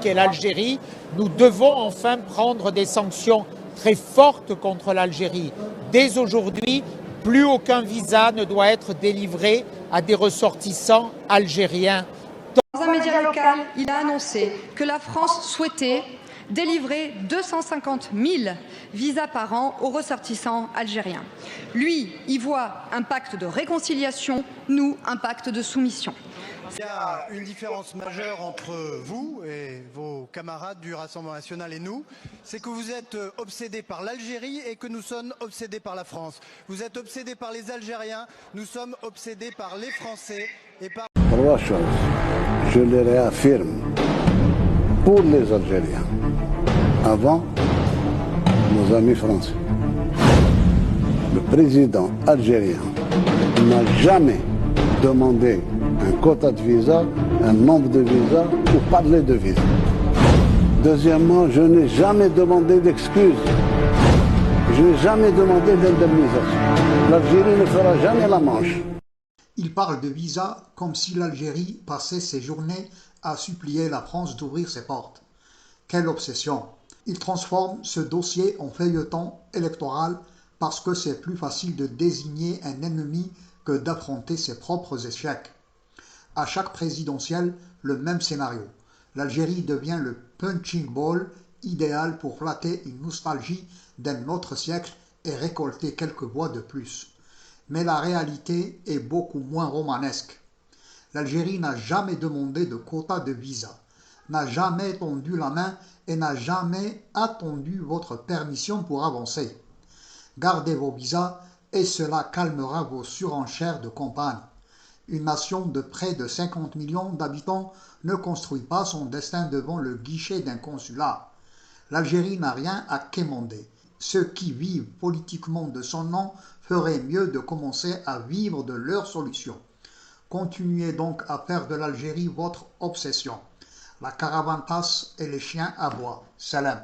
et l'Algérie, nous devons enfin prendre des sanctions très fortes contre l'Algérie. Dès aujourd'hui, plus aucun visa ne doit être délivré à des ressortissants algériens. Dans un média local, il a annoncé que la France souhaitait délivrer 250 000 visas par an aux ressortissants algériens. Lui, y voit un pacte de réconciliation, nous, un pacte de soumission. Il y a une différence majeure entre vous et vos camarades du Rassemblement national et nous, c'est que vous êtes obsédés par l'Algérie et que nous sommes obsédés par la France. Vous êtes obsédés par les Algériens, nous sommes obsédés par les Français et par... Trois choses, je les réaffirme pour les Algériens, avant nos amis français. Le président algérien n'a jamais demandé un quota de visa, un nombre de visas ou parler de visa. Deuxièmement, je n'ai jamais demandé d'excuses. Je n'ai jamais demandé d'indemnisation. L'Algérie ne fera jamais la manche. Il parle de visa comme si l'Algérie passait ses journées à supplier la France d'ouvrir ses portes. Quelle obsession! Il transforme ce dossier en feuilleton électoral parce que c'est plus facile de désigner un ennemi que d'affronter ses propres échecs. À chaque présidentielle, le même scénario. L'Algérie devient le punching ball idéal pour flatter une nostalgie d'un autre siècle et récolter quelques voix de plus. Mais la réalité est beaucoup moins romanesque. L'Algérie n'a jamais demandé de quota de visa, n'a jamais tendu la main et n'a jamais attendu votre permission pour avancer. Gardez vos visas et cela calmera vos surenchères de campagne. Une nation de près de 50 millions d'habitants ne construit pas son destin devant le guichet d'un consulat. L'Algérie n'a rien à quémander. Ceux qui vivent politiquement de son nom feraient mieux de commencer à vivre de leurs solutions. Continuez donc à faire de l'Algérie votre obsession. La caravane tasse et les chiens aboient. Salam.